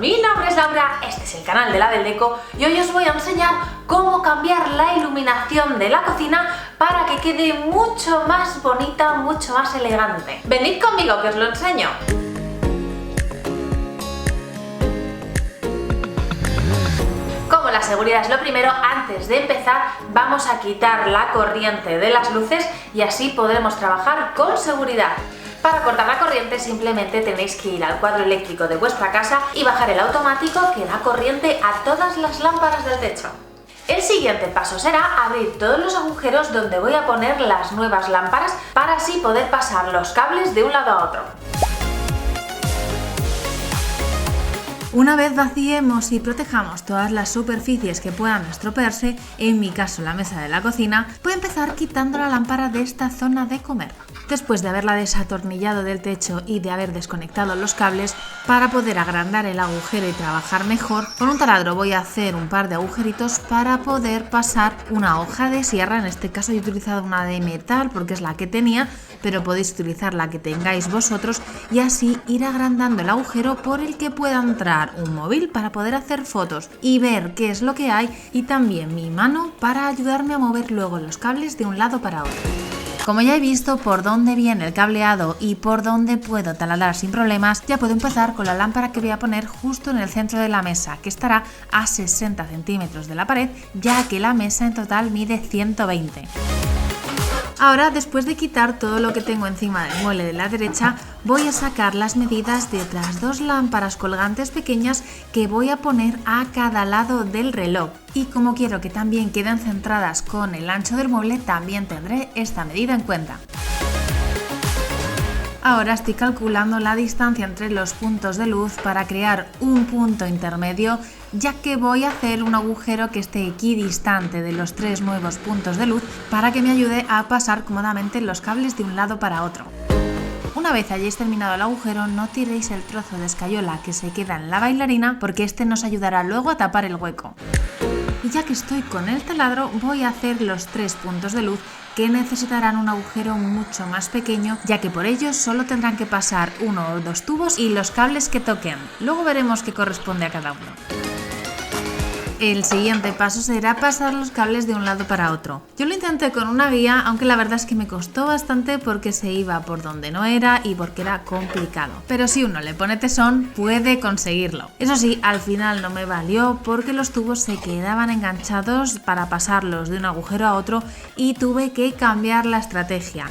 mi nombre es Laura, este es el canal de La del Deco y hoy os voy a enseñar cómo cambiar la iluminación de la cocina para que quede mucho más bonita, mucho más elegante. Venid conmigo que os lo enseño. Como la seguridad es lo primero, antes de empezar vamos a quitar la corriente de las luces y así podremos trabajar con seguridad. Para cortar la corriente simplemente tenéis que ir al cuadro eléctrico de vuestra casa y bajar el automático que da corriente a todas las lámparas del techo. El siguiente paso será abrir todos los agujeros donde voy a poner las nuevas lámparas para así poder pasar los cables de un lado a otro. Una vez vaciemos y protejamos todas las superficies que puedan estropearse, en mi caso la mesa de la cocina, voy a empezar quitando la lámpara de esta zona de comer. Después de haberla desatornillado del techo y de haber desconectado los cables, para poder agrandar el agujero y trabajar mejor, con un taladro voy a hacer un par de agujeritos para poder pasar una hoja de sierra. En este caso he utilizado una de metal porque es la que tenía, pero podéis utilizar la que tengáis vosotros y así ir agrandando el agujero por el que pueda entrar un móvil para poder hacer fotos y ver qué es lo que hay, y también mi mano para ayudarme a mover luego los cables de un lado para otro. Como ya he visto por dónde viene el cableado y por dónde puedo taladrar sin problemas, ya puedo empezar con la lámpara que voy a poner justo en el centro de la mesa, que estará a 60 centímetros de la pared, ya que la mesa en total mide 120. Ahora, después de quitar todo lo que tengo encima del mueble de la derecha, voy a sacar las medidas de otras dos lámparas colgantes pequeñas que voy a poner a cada lado del reloj. Y como quiero que también queden centradas con el ancho del mueble, también tendré esta medida en cuenta. Ahora estoy calculando la distancia entre los puntos de luz para crear un punto intermedio, ya que voy a hacer un agujero que esté equidistante de los tres nuevos puntos de luz para que me ayude a pasar cómodamente los cables de un lado para otro. Una vez hayáis terminado el agujero, no tiréis el trozo de escayola que se queda en la bailarina, porque este nos ayudará luego a tapar el hueco. Y ya que estoy con el taladro, voy a hacer los tres puntos de luz que necesitarán un agujero mucho más pequeño, ya que por ellos solo tendrán que pasar uno o dos tubos y los cables que toquen. Luego veremos qué corresponde a cada uno. El siguiente paso será pasar los cables de un lado para otro. Yo lo intenté con una guía, aunque la verdad es que me costó bastante porque se iba por donde no era y porque era complicado. Pero si uno le pone tesón, puede conseguirlo. Eso sí, al final no me valió porque los tubos se quedaban enganchados para pasarlos de un agujero a otro y tuve que cambiar la estrategia.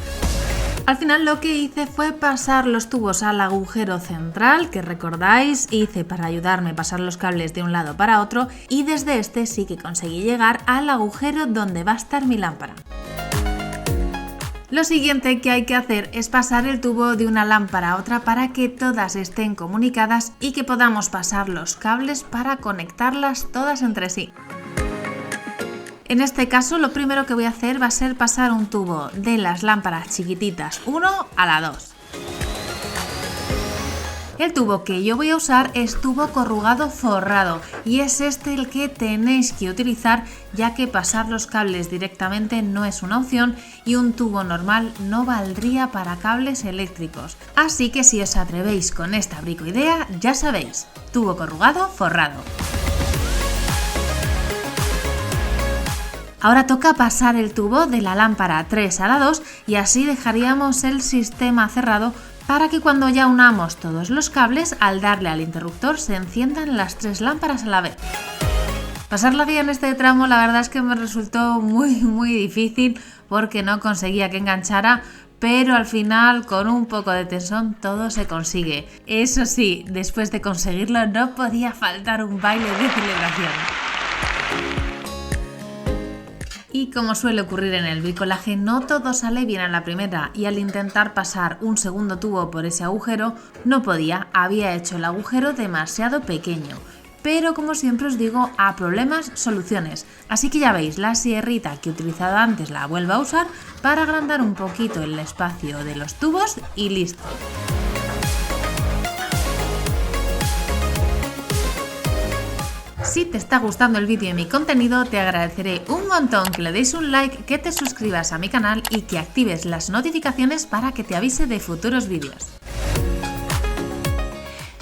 Al final lo que hice fue pasar los tubos al agujero central, que recordáis hice para ayudarme a pasar los cables de un lado para otro, y desde este sí que conseguí llegar al agujero donde va a estar mi lámpara. Lo siguiente que hay que hacer es pasar el tubo de una lámpara a otra para que todas estén comunicadas y que podamos pasar los cables para conectarlas todas entre sí. En este caso lo primero que voy a hacer va a ser pasar un tubo de las lámparas chiquititas 1 a la 2. El tubo que yo voy a usar es tubo corrugado forrado y es este el que tenéis que utilizar, ya que pasar los cables directamente no es una opción y un tubo normal no valdría para cables eléctricos. Así que si os atrevéis con esta bricoidea, ya sabéis, tubo corrugado forrado. Ahora toca pasar el tubo de la lámpara 3 a la 2 y así dejaríamos el sistema cerrado para que cuando ya unamos todos los cables, al darle al interruptor se enciendan las tres lámparas a la vez. Pasarla bien en este tramo la verdad es que me resultó muy difícil porque no conseguía que enganchara, pero al final con un poco de tesón todo se consigue. Eso sí, después de conseguirlo no podía faltar un baile de celebración. Y como suele ocurrir en el bricolaje, no todo sale bien a la primera y al intentar pasar un segundo tubo por ese agujero, no podía, había hecho el agujero demasiado pequeño. Pero como siempre os digo, a problemas, soluciones. Así que ya veis, la sierrita que he utilizado antes la vuelvo a usar para agrandar un poquito el espacio de los tubos y listo. Si te está gustando el vídeo y mi contenido, te agradeceré un montón que le deis un like, que te suscribas a mi canal y que actives las notificaciones para que te avise de futuros vídeos.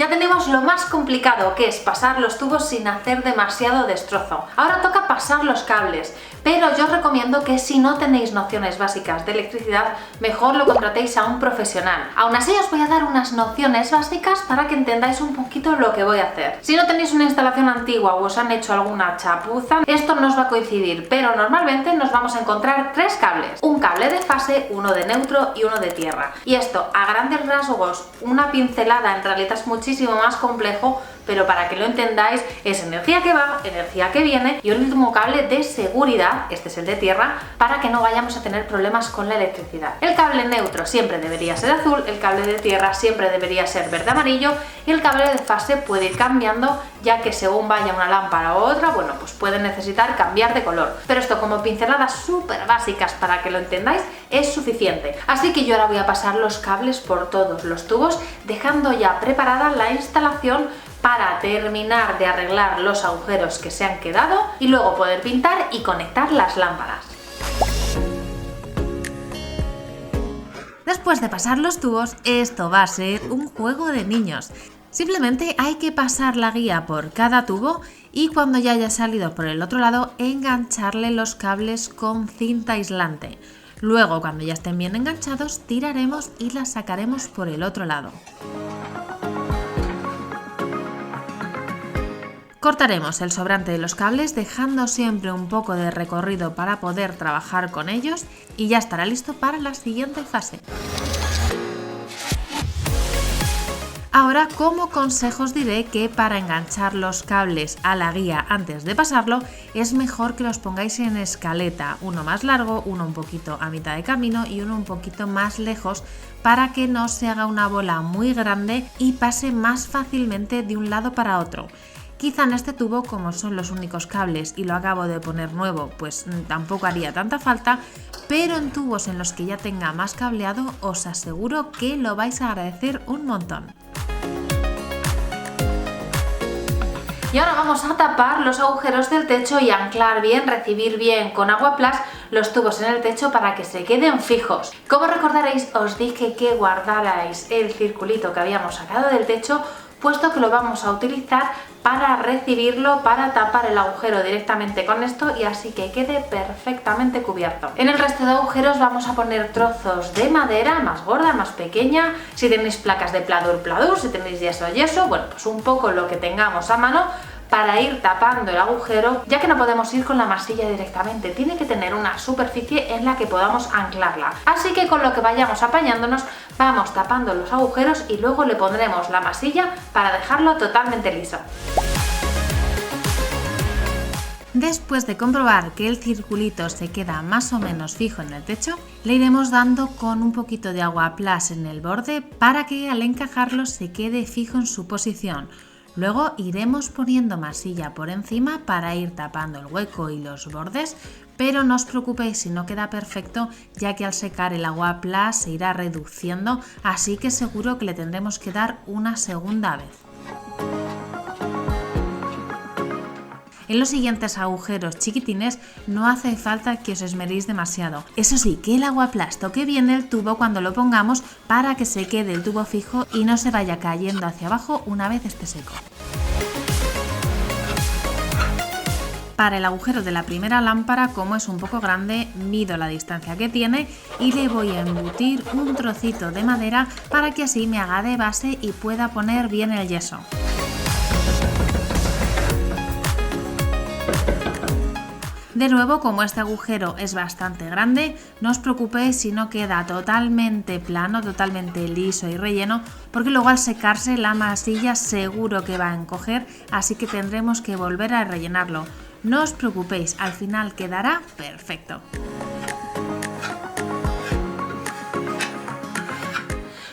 Ya tenemos lo más complicado, que es pasar los tubos sin hacer demasiado destrozo. Ahora toca pasar los cables, pero yo os recomiendo que si no tenéis nociones básicas de electricidad, mejor lo contratéis a un profesional. Aún así os voy a dar unas nociones básicas para que entendáis un poquito lo que voy a hacer. Si no tenéis una instalación antigua o os han hecho alguna chapuza, esto no os va a coincidir, pero normalmente nos vamos a encontrar 3 cables. Un cable de fase, uno de neutro y uno de tierra. Y esto, a grandes rasgos, una pincelada, en realidad es muchísimo más complejo, pero para que lo entendáis, es energía que va, energía que viene y un último cable de seguridad, este es el de tierra, para que no vayamos a tener problemas con la electricidad. El cable neutro siempre debería ser azul, el cable de tierra siempre debería ser verde-amarillo y el cable de fase puede ir cambiando, ya que según vaya una lámpara u otra, bueno, pues puede necesitar cambiar de color. Pero esto, como pinceladas súper básicas para que lo entendáis, es suficiente. Así que yo ahora voy a pasar los cables por todos los tubos, dejando ya preparada la instalación para terminar de arreglar los agujeros que se han quedado y luego poder pintar y conectar las lámparas. Después de pasar los tubos, esto va a ser un juego de niños. Simplemente hay que pasar la guía por cada tubo y cuando ya haya salido por el otro lado, engancharle los cables con cinta aislante. Luego, cuando ya estén bien enganchados, tiraremos y las sacaremos por el otro lado. Cortaremos el sobrante de los cables dejando siempre un poco de recorrido para poder trabajar con ellos y ya estará listo para la siguiente fase. Ahora, como consejo os diré que para enganchar los cables a la guía antes de pasarlo, es mejor que los pongáis en escaleta, uno más largo, uno un poquito a mitad de camino y uno un poquito más lejos, para que no se haga una bola muy grande y pase más fácilmente de un lado para otro. Quizá en este tubo, como son los únicos cables y lo acabo de poner nuevo, pues tampoco haría tanta falta, pero en tubos en los que ya tenga más cableado os aseguro que lo vais a agradecer un montón. Y ahora vamos a tapar los agujeros del techo y anclar bien, recibir bien con agua plus los tubos en el techo para que se queden fijos. Como recordaréis, os dije que guardarais el circulito que habíamos sacado del techo, puesto que lo vamos a utilizar para recibirlo, para tapar el agujero directamente con esto y así que quede perfectamente cubierto. En el resto de agujeros vamos a poner trozos de madera, más gorda, más pequeña, si tenéis placas de pladur, si tenéis yeso, bueno, pues un poco lo que tengamos a mano, para ir tapando el agujero, ya que no podemos ir con la masilla directamente, tiene que tener una superficie en la que podamos anclarla. Así que con lo que vayamos apañándonos, vamos tapando los agujeros y luego le pondremos la masilla para dejarlo totalmente liso. Después de comprobar que el circulito se queda más o menos fijo en el techo, le iremos dando con un poquito de agua plus en el borde para que al encajarlo se quede fijo en su posición. Luego iremos poniendo masilla por encima para ir tapando el hueco y los bordes, pero no os preocupéis si no queda perfecto, ya que al secar el agua plus se irá reduciendo, así que seguro que le tendremos que dar una segunda vez. En los siguientes agujeros chiquitines no hace falta que os esmeréis demasiado. Eso sí, que el agua plus toque bien el tubo cuando lo pongamos para que se quede el tubo fijo y no se vaya cayendo hacia abajo una vez esté seco. Para el agujero de la primera lámpara, como es un poco grande, mido la distancia que tiene y le voy a embutir un trocito de madera para que así me haga de base y pueda poner bien el yeso. De nuevo, como este agujero es bastante grande, no os preocupéis si no queda totalmente plano, totalmente liso y relleno, porque luego al secarse la masilla seguro que va a encoger, así que tendremos que volver a rellenarlo. No os preocupéis, al final quedará perfecto.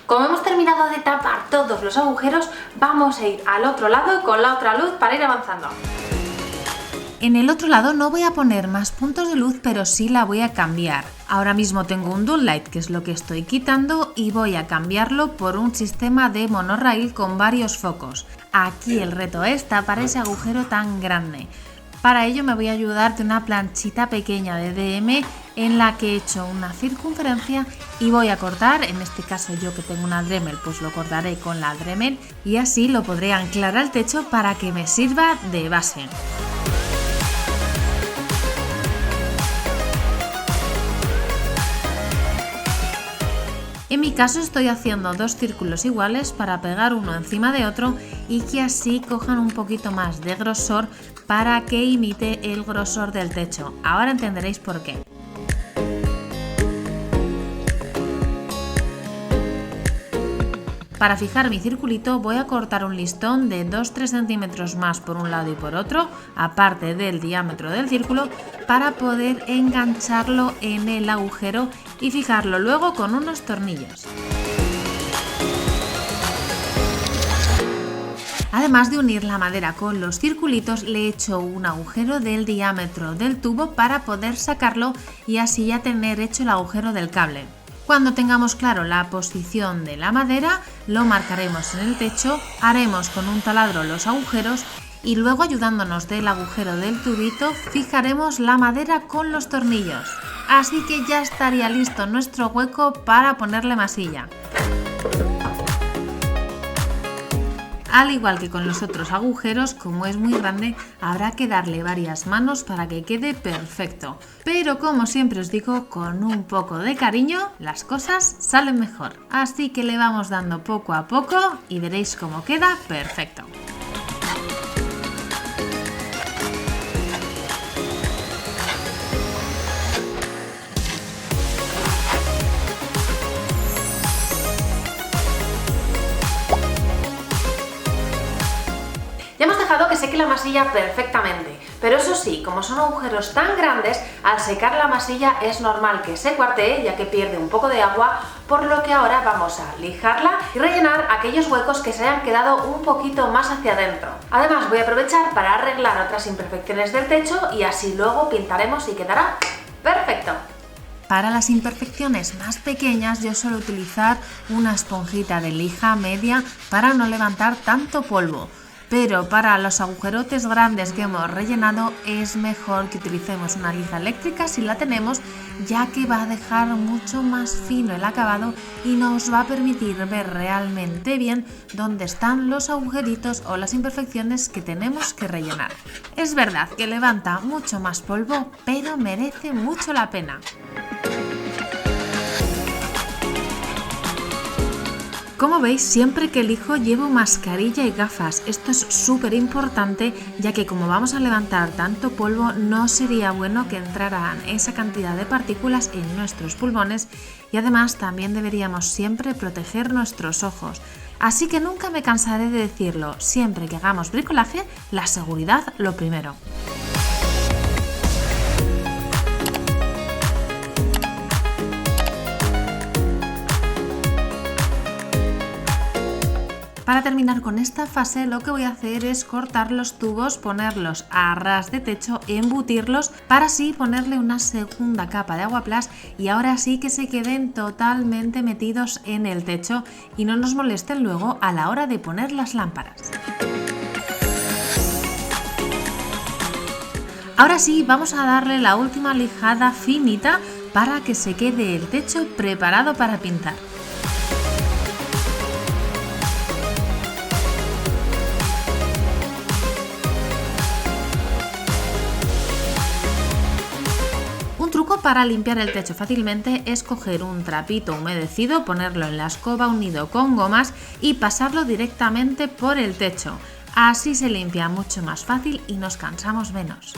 Como hemos terminado de tapar todos los agujeros, vamos a ir al otro lado con la otra luz para ir avanzando. En el otro lado no voy a poner más puntos de luz, pero sí la voy a cambiar. Ahora mismo tengo un downlight, que es lo que estoy quitando, y voy a cambiarlo por un sistema de monorail con varios focos. Aquí el reto es tapar ese agujero tan grande. Para ello me voy a ayudar de una planchita pequeña de DM en la que he hecho una circunferencia y voy a cortar, en este caso yo que tengo una Dremel pues lo cortaré con la Dremel y así lo podré anclar al techo para que me sirva de base. En mi caso estoy haciendo dos círculos iguales para pegar uno encima de otro y que así cojan un poquito más de grosor para que imite el grosor del techo. Ahora entenderéis por qué. Para fijar mi circulito voy a cortar un listón de 2-3 centímetros más por un lado y por otro, aparte del diámetro del círculo, para poder engancharlo en el agujero y fijarlo luego con unos tornillos. Además de unir la madera con los circulitos, le he hecho un agujero del diámetro del tubo para poder sacarlo y así ya tener hecho el agujero del cable. Cuando tengamos claro la posición de la madera, lo marcaremos en el techo, haremos con un taladro los agujeros y luego, ayudándonos del agujero del tubito, fijaremos la madera con los tornillos. Así que ya estaría listo nuestro hueco para ponerle masilla. Al igual que con los otros agujeros, como es muy grande, habrá que darle varias manos para que quede perfecto. Pero como siempre os digo, con un poco de cariño las cosas salen mejor. Así que le vamos dando poco a poco y veréis cómo queda perfecto. Ya hemos dejado que seque la masilla perfectamente, pero eso sí, como son agujeros tan grandes, al secar la masilla es normal que se cuartee ya que pierde un poco de agua, por lo que ahora vamos a lijarla y rellenar aquellos huecos que se hayan quedado un poquito más hacia adentro. Además voy a aprovechar para arreglar otras imperfecciones del techo y así luego pintaremos y quedará perfecto. Para las imperfecciones más pequeñas yo suelo utilizar una esponjita de lija media para no levantar tanto polvo. Pero para los agujerotes grandes que hemos rellenado es mejor que utilicemos una lija eléctrica si la tenemos, ya que va a dejar mucho más fino el acabado y nos va a permitir ver realmente bien dónde están los agujeritos o las imperfecciones que tenemos que rellenar. Es verdad que levanta mucho más polvo, pero merece mucho la pena. Como veis, siempre que elijo llevo mascarilla y gafas. Esto es súper importante, ya que como vamos a levantar tanto polvo, no sería bueno que entraran esa cantidad de partículas en nuestros pulmones y además también deberíamos siempre proteger nuestros ojos. Así que nunca me cansaré de decirlo, siempre que hagamos bricolaje, la seguridad lo primero. Para terminar con esta fase lo que voy a hacer es cortar los tubos, ponerlos a ras de techo, embutirlos para así ponerle una segunda capa de Aguaplast y ahora sí que se queden totalmente metidos en el techo y no nos molesten luego a la hora de poner las lámparas. Ahora sí, vamos a darle la última lijada finita para que se quede el techo preparado para pintar. Para limpiar el techo fácilmente es coger un trapito humedecido, ponerlo en la escoba unido con gomas y pasarlo directamente por el techo. Así se limpia mucho más fácil y nos cansamos menos.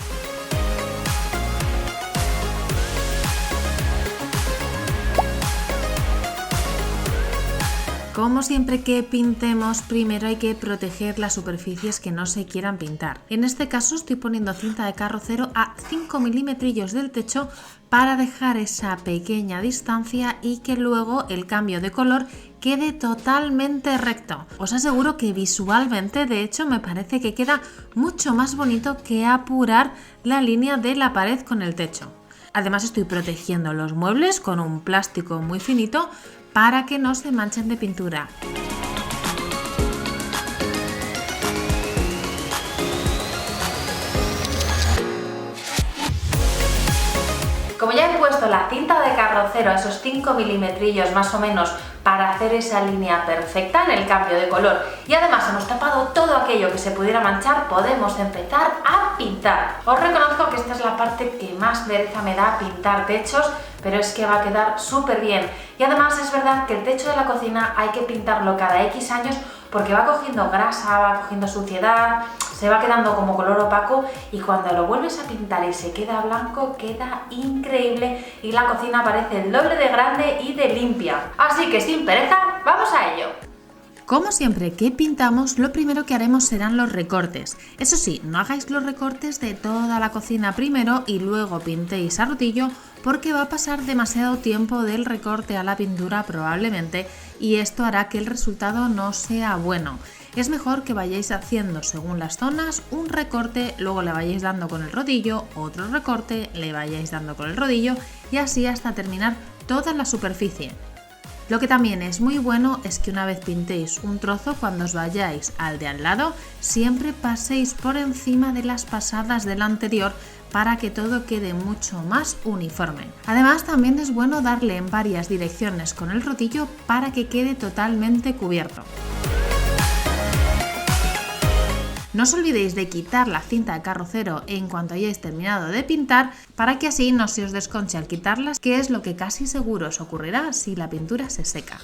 Como siempre que pintemos, primero hay que proteger las superficies que no se quieran pintar. En este caso estoy poniendo cinta de carrocero a 5 milímetros del techo para dejar esa pequeña distancia y que luego el cambio de color quede totalmente recto. Os aseguro que visualmente, de hecho, me parece que queda mucho más bonito que apurar la línea de la pared con el techo. Además estoy protegiendo los muebles con un plástico muy finito para que no se manchen de pintura. Como ya he puesto puesto la cinta de carrocero a esos 5 milímetros más o menos para hacer esa línea perfecta en el cambio de color y además hemos tapado todo aquello que se pudiera manchar, podemos empezar a pintar. Os reconozco que esta es la parte que más pereza me da, pintar techos, pero es que va a quedar súper bien. Y además es verdad que el techo de la cocina hay que pintarlo cada X años porque va cogiendo grasa, va cogiendo suciedad, se va quedando como color opaco y cuando lo vuelves a pintar y se queda blanco, queda increíble y la cocina parece el doble de grande y de limpia. Así que sin pereza, ¡vamos a ello! Como siempre que pintamos, lo primero que haremos serán los recortes. Eso sí, no hagáis los recortes de toda la cocina primero y luego pintéis a rodillo porque va a pasar demasiado tiempo del recorte a la pintura probablemente y esto hará que el resultado no sea bueno. Es mejor que vayáis haciendo según las zonas un recorte, luego le vayáis dando con el rodillo, otro recorte, le vayáis dando con el rodillo y así hasta terminar toda la superficie. Lo que también es muy bueno es que una vez pintéis un trozo, cuando os vayáis al de al lado, siempre paséis por encima de las pasadas del anterior para que todo quede mucho más uniforme. Además, también es bueno darle en varias direcciones con el rodillo para que quede totalmente cubierto. No os olvidéis de quitar la cinta de carrocero en cuanto hayáis terminado de pintar para que así no se os desconche al quitarlas, que es lo que casi seguro os ocurrirá si la pintura se seca.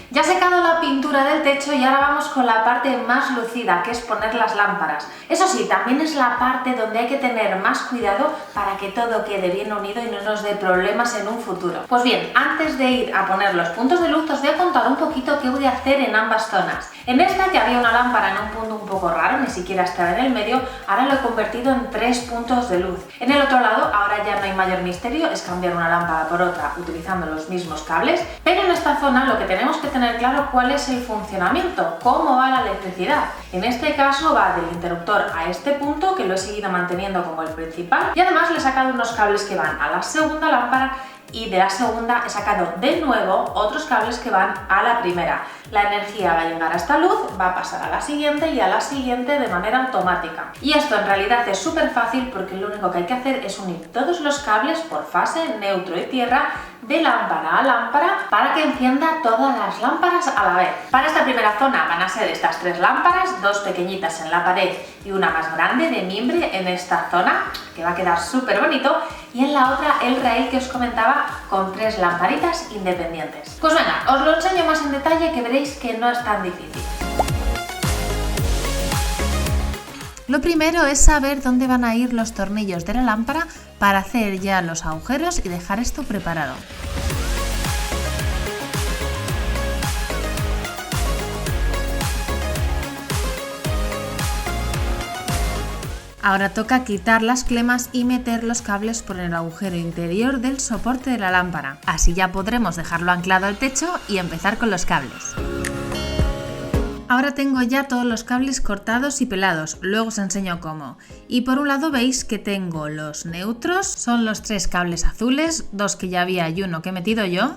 Ya ha secado la pintura del techo y ahora vamos con la parte más lucida, que es poner las lámparas. Eso sí, también es la parte donde hay que tener más cuidado para que todo quede bien unido y no nos dé problemas en un futuro. Pues bien, antes de ir a poner los puntos de luz os voy a contar un poquito qué voy a hacer en ambas zonas. En esta que había una lámpara en un punto un poco raro, ni siquiera estaba en el medio, ahora lo he convertido en 3 puntos de luz. En el otro lado ahora ya no hay mayor misterio, es cambiar una lámpara por otra utilizando los mismos cables, pero en esta zona lo que tenemos que tener claro cuál es el funcionamiento, cómo va la electricidad. En este caso va del interruptor a este punto, que lo he seguido manteniendo como el principal, y además le he sacado unos cables que van a la segunda lámpara y de la segunda he sacado de nuevo otros cables que van a la primera. La energía va a llegar a esta luz, va a pasar a la siguiente y a la siguiente de manera automática. Y esto en realidad es súper fácil porque lo único que hay que hacer es unir todos los cables por fase, neutro y tierra, de lámpara a lámpara para que encienda todas las lámparas a la vez. Para esta primera zona van a ser estas 3 lámparas, 2 pequeñitas en la pared y una más grande de mimbre en esta zona, que va a quedar súper bonito, y en la otra el rail que os comentaba con 3 lamparitas independientes. Pues venga, os lo enseño más en detalle que veréis que no es tan difícil. Lo primero es saber dónde van a ir los tornillos de la lámpara para hacer ya los agujeros y dejar esto preparado. Ahora toca quitar las clemas y meter los cables por el agujero interior del soporte de la lámpara. Así ya podremos dejarlo anclado al techo y empezar con los cables. Ahora tengo ya todos los cables cortados y pelados, luego os enseño cómo. Y por un lado veis que tengo los neutros, son los 3 cables azules, 2 que ya había y uno que he metido yo.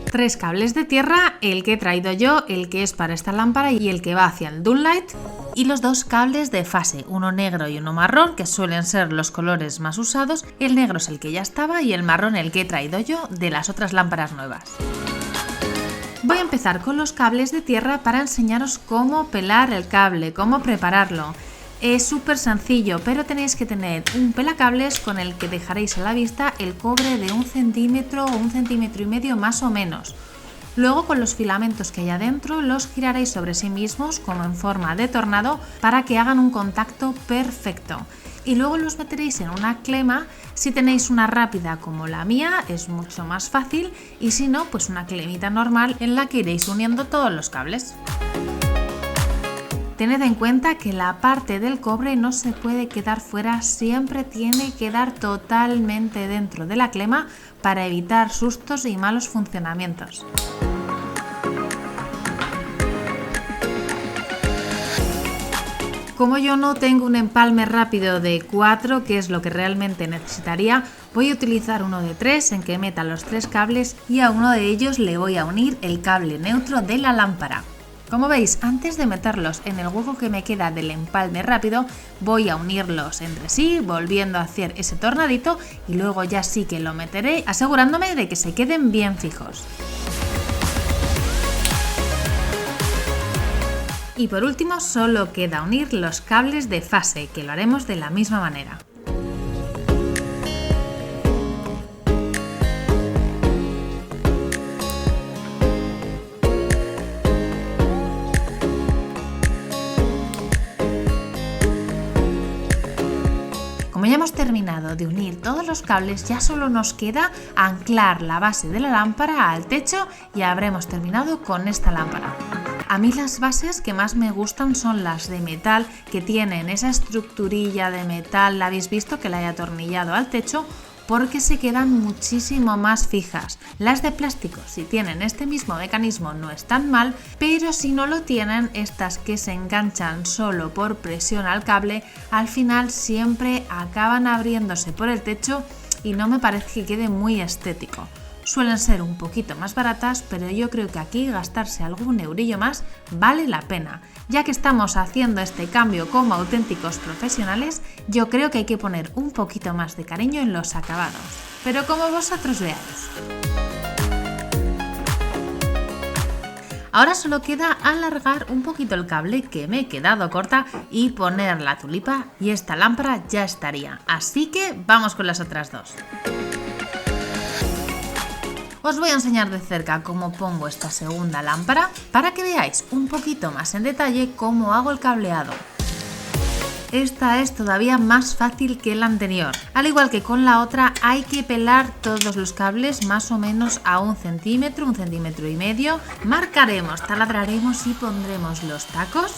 3 cables de tierra, el que he traído yo, el que es para esta lámpara y el que va hacia el downlight. Y los 2 cables de fase, uno negro y uno marrón, que suelen ser los colores más usados. El negro es el que ya estaba y el marrón el que he traído yo de las otras lámparas nuevas. Voy a empezar con los cables de tierra para enseñaros cómo pelar el cable, cómo prepararlo. Es súper sencillo, pero tenéis que tener un pelacables con el que dejaréis a la vista el cobre de 1 centímetro o 1,5 centímetros más o menos. Luego con los filamentos que hay adentro los giraréis sobre sí mismos como en forma de tornado para que hagan un contacto perfecto. Y luego los meteréis en una clema. Si tenéis una rápida como la mía es mucho más fácil y si no, pues una clemita normal en la que iréis uniendo todos los cables. Tened en cuenta que la parte del cobre no se puede quedar fuera, siempre tiene que quedar totalmente dentro de la clema para evitar sustos y malos funcionamientos. Como yo no tengo un empalme rápido de 4, que es lo que realmente necesitaría, voy a utilizar uno de 3 en que meta los 3 cables y a uno de ellos le voy a unir el cable neutro de la lámpara. Como veis, antes de meterlos en el hueco que me queda del empalme rápido, voy a unirlos entre sí, volviendo a hacer ese tornadito y luego ya sí que lo meteré, asegurándome de que se queden bien fijos. Y por último, solo queda unir los cables de fase, que lo haremos de la misma manera. Como ya hemos terminado de unir todos los cables, ya solo nos queda anclar la base de la lámpara al techo y habremos terminado con esta lámpara. A mí las bases que más me gustan son las de metal, que tienen esa estructurilla de metal, la habéis visto que la he atornillado al techo, porque se quedan muchísimo más fijas. Las de plástico, si tienen este mismo mecanismo, no están mal, pero si no lo tienen, estas que se enganchan solo por presión al cable, al final siempre acaban abriéndose por el techo y no me parece que quede muy estético. Suelen ser un poquito más baratas, pero yo creo que aquí gastarse algún eurillo más vale la pena. Ya que estamos haciendo este cambio como auténticos profesionales, yo creo que hay que poner un poquito más de cariño en los acabados. Pero como vosotros veáis. Ahora solo queda alargar un poquito el cable, que me he quedado corta, y poner la tulipa y esta lámpara ya estaría. Así que vamos con las otras dos. Os voy a enseñar de cerca cómo pongo esta segunda lámpara para que veáis un poquito más en detalle cómo hago el cableado. Esta es todavía más fácil que la anterior. Al igual que con la otra, hay que pelar todos los cables más o menos a 1 centímetro, 1,5 centímetros. Marcaremos, taladraremos y pondremos los tacos.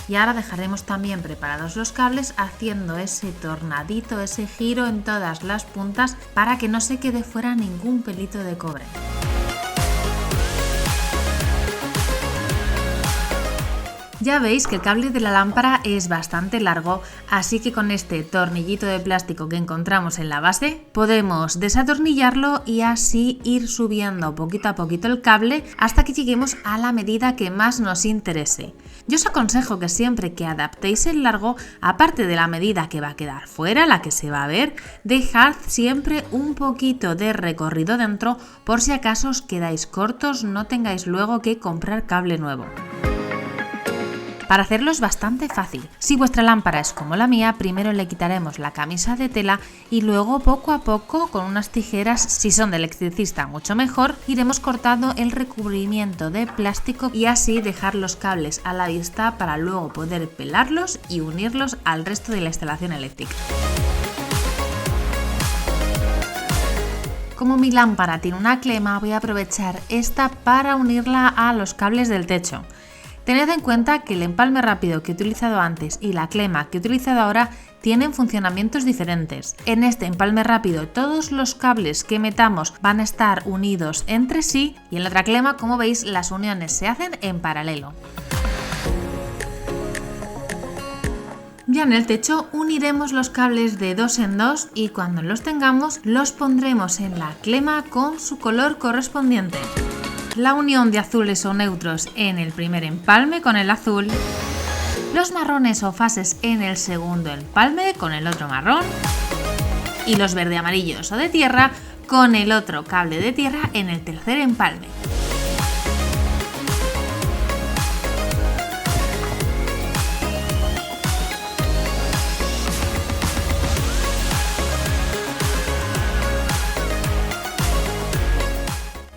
Y ahora dejaremos también preparados los cables haciendo ese tornadito, ese giro en todas las puntas para que no se quede fuera ningún pelito de cobre. Ya veis que el cable de la lámpara es bastante largo, así que con este tornillito de plástico que encontramos en la base podemos desatornillarlo y así ir subiendo poquito a poquito el cable hasta que lleguemos a la medida que más nos interese. Yo os aconsejo que siempre que adaptéis el largo, aparte de la medida que va a quedar fuera, la que se va a ver, dejad siempre un poquito de recorrido dentro por si acaso os quedáis cortos, no tengáis luego que comprar cable nuevo. Para hacerlo es bastante fácil. Si vuestra lámpara es como la mía, primero le quitaremos la camisa de tela y luego poco a poco con unas tijeras, si son de electricista mucho mejor, iremos cortando el recubrimiento de plástico y así dejar los cables a la vista para luego poder pelarlos y unirlos al resto de la instalación eléctrica. Como mi lámpara tiene una clema, voy a aprovechar esta para unirla a los cables del techo. Tened en cuenta que el empalme rápido que he utilizado antes y la clema que he utilizado ahora tienen funcionamientos diferentes. En este empalme rápido todos los cables que metamos van a estar unidos entre sí y en la otra clema, como veis, las uniones se hacen en paralelo. Ya en el techo uniremos los cables de 2 en 2 y cuando los tengamos los pondremos en la clema con su color correspondiente. La unión de azules o neutros en el primer empalme con el azul, los marrones o fases en el segundo empalme con el otro marrón y los verde amarillos o de tierra con el otro cable de tierra en el tercer empalme.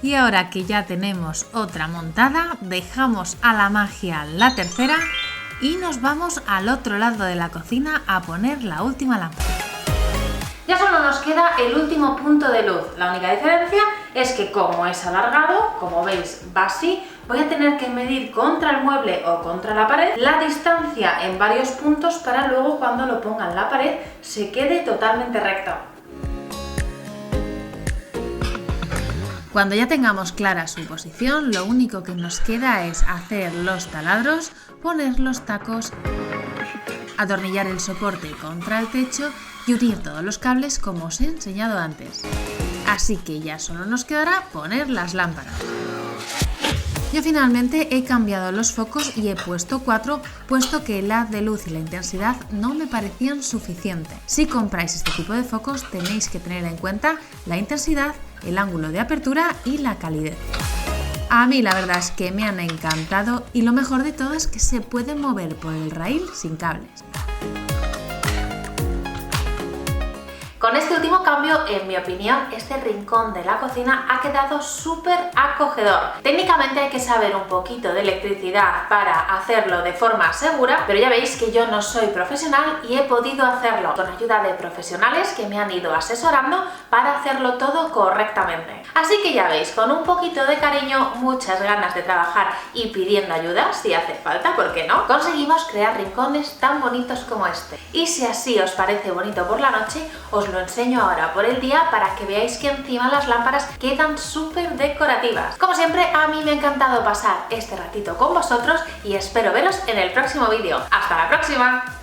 Y ahora que ya tenemos otra montada, dejamos a la magia la tercera y nos vamos al otro lado de la cocina a poner la última lámpara. Ya solo nos queda el último punto de luz. La única diferencia es que como es alargado, como veis va así, voy a tener que medir contra el mueble o contra la pared la distancia en varios puntos para luego cuando lo ponga en la pared se quede totalmente recto. Cuando ya tengamos clara su posición, lo único que nos queda es hacer los taladros, poner los tacos, atornillar el soporte contra el techo y unir todos los cables como os he enseñado antes. Así que ya solo nos quedará poner las lámparas. Yo finalmente he cambiado los focos y he puesto 4, puesto que el haz de luz y la intensidad no me parecían suficientes. Si compráis este tipo de focos tenéis que tener en cuenta la intensidad, el ángulo de apertura y la calidez. A mí la verdad es que me han encantado y lo mejor de todo es que se pueden mover por el raíl sin cables. Con este último cambio, en mi opinión, este rincón de la cocina ha quedado súper acogedor. Técnicamente hay que saber un poquito de electricidad para hacerlo de forma segura, pero ya veis que yo no soy profesional y he podido hacerlo con ayuda de profesionales que me han ido asesorando para hacerlo todo correctamente. Así que ya veis, con un poquito de cariño, muchas ganas de trabajar y pidiendo ayuda si hace falta, ¿por qué no?, conseguimos crear rincones tan bonitos como este. Y si así os parece bonito por la noche, os lo enseño ahora por el día para que veáis que encima las lámparas quedan súper decorativas. Como siempre, a mí me ha encantado pasar este ratito con vosotros y espero veros en el próximo vídeo. ¡Hasta la próxima!